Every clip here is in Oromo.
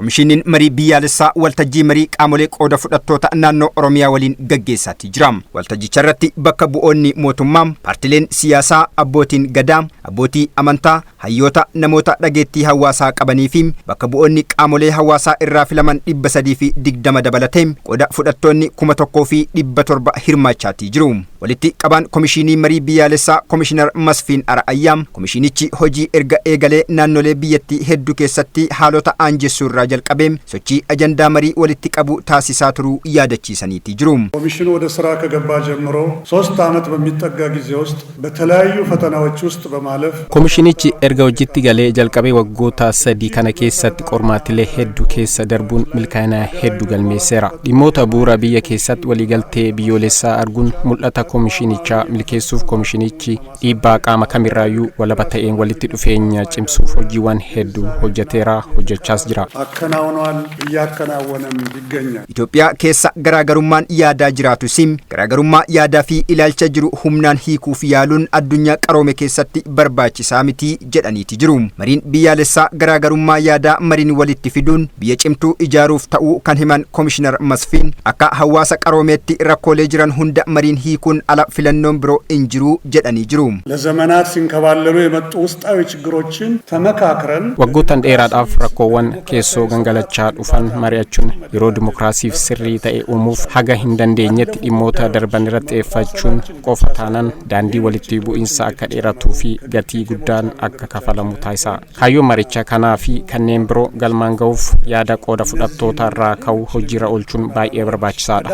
komishiniin marii biyyaalessaa waltajjii marii qaamolee qooda fudhattoota naannoo Oromiyaa waliin gaggeessaati jira. Waltajjicharratti bakka bu'oonni mootummaa, paartileen siyaasaa, abbootiin gadaa, abbootii amantaa, hayyoota, namoota dhageettii hawaasaa qabanii fi bakka bu'oonni qaamolee hawaasaa irraa filaman 320 dabalatee qooda fudhattoonni 1700 hirmaachaati jiru. Walitti qabaan komishinii marii biyyaalessaa Komishinar Masfiin Ara'ayyaam komishinichi hojii erga eegalee naannolee biyyattii hedduu keessatti haalota aanjessuu irraa jalqabee sochii ajandaa marii walitti qabu taasisaa turuu yaadachiisaniiti jiru. ኮሚሽኑ ወደ ስራ ከገባ ጀምሮ 3 ዓመት በሚጠጋ ጊዜ ውስጥ በተለያዩ ፈተናዎች ውስጥ በማለፍ komishinichi erga hojiitti galee jalqabee waggoota 3 kana keessatti qormaatilee hedduu keessa darbuun milkaa'ina hedduu galmeesseera. Dhimmoota bu'uura biyya keessatti waliigaltee biyyoolessaa arguun mul'ata komishinichaa milkeessuuf komishinichi dhiibbaa qaama kamirraayyuu walaba ta'een walitti dhufeenya cimsuuf hojiiwwan hedduu hojjeteera, hojjechaas jira. አከናውኗል እያከናወነም ይገኛል። ኢትዮጵያ keessa garaagarummaan yaadaa jiraatu sim garaagarummaa yaadaa fi ilaalcha jiru humnaan hiikuuf yaaluun addunyaa qaroome keessatti barbaachisaa miti jedhaniiti jiru. Mariin biyyaalessaa garaagarummaa yaadaa mariin walitti fiduun biyya cimtuu ijaaruuf ta'uu kan himan Komishinar Masfiin akka hawaasa qaroomeetti rakkoolee jiran hunda mariin hiikuun ala filannoon biroo hin jiru jedhanii jiru. ለዘመናት ሲንከባለሉ የመጡ ውስጣዊ ችግሮችን ተመካክረን waggoottan dheeraadhaaf rakkoowwan keessoo gangalachaa dhufan mari'achuun yeroo dimokiraasiif sirrii ta'e uumuuf haga hin dandeenyetti dhimmoota darban irratti xiyyeeffachuun qofa taanaan daandii walitti bu'iinsa akka dheeratuu fi gatii guddaan akka kafalamu taasisa. Kaayyoo maricha kanaa fi kanneen biroo galmaan ga'uuf yaada qooda fudhattoota irraa ka'u hojiirra oolchuun baay'ee barbaachisaadha.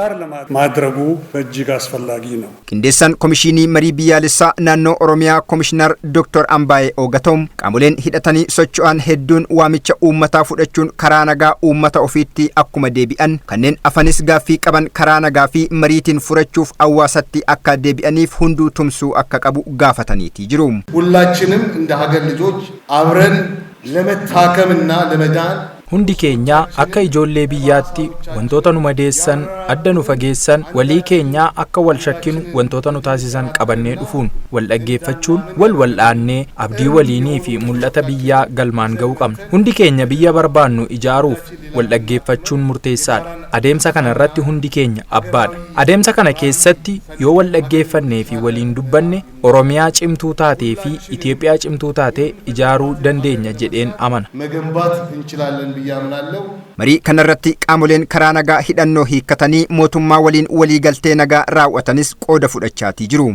ማድረጉ በእጅግ አስፈላጊ ነው። Qindeessaan komishinii marii biyyaalessaa naannoo Oromiyaa Komishinar Dr. Ambaayee Oogatoom qaamoleen hidhatanii socho'an hedduun waamicha uummataa fudhachuun karaa nagaa uummata ofiitti akkuma deebi'an kanneen afanis gaaffii qaban karaa nagaa fi mariitiin furachuuf hawaasatti akka deebi'aniif hunduu tumsuu akka qabu gaafataniiti jiru. ሁላችንም እንደ ሀገር ልጆች አብረን ለመታከምና ለመዳን hundi keenya akka ijoollee biyyaatti wantoota nu madeessan adda nu fageessan walii keenya akka wal shakkinu wantoota nu taasisan qabannee dhufuun wal dhaggeeffachuun wal wal'aannee abdii waliinii fi mul'ata biyyaa galmaan ga'uu qabna. Hundi keenya biyya barbaannu ijaaruuf wal dhaggeeffachuun murteessaadha. Adeemsa kana irratti hundi keenya abbaadha. Adeemsa kana keessatti yoo wal dhaggeeffannee fi waliin dubbanne Oromiyaa cimtuu taatee fi Itoophiyaa cimtuu taatee ijaaruu dandeenya jedheen amana. መገንባት እንችላለን ብያምናለሁ። Marii kanarratti qaamoleen karaa nagaa hidhannoo hiikkatanii mootummaa waliin waliigaltee nagaa raawwatanis qooda fudhachaatii jiru.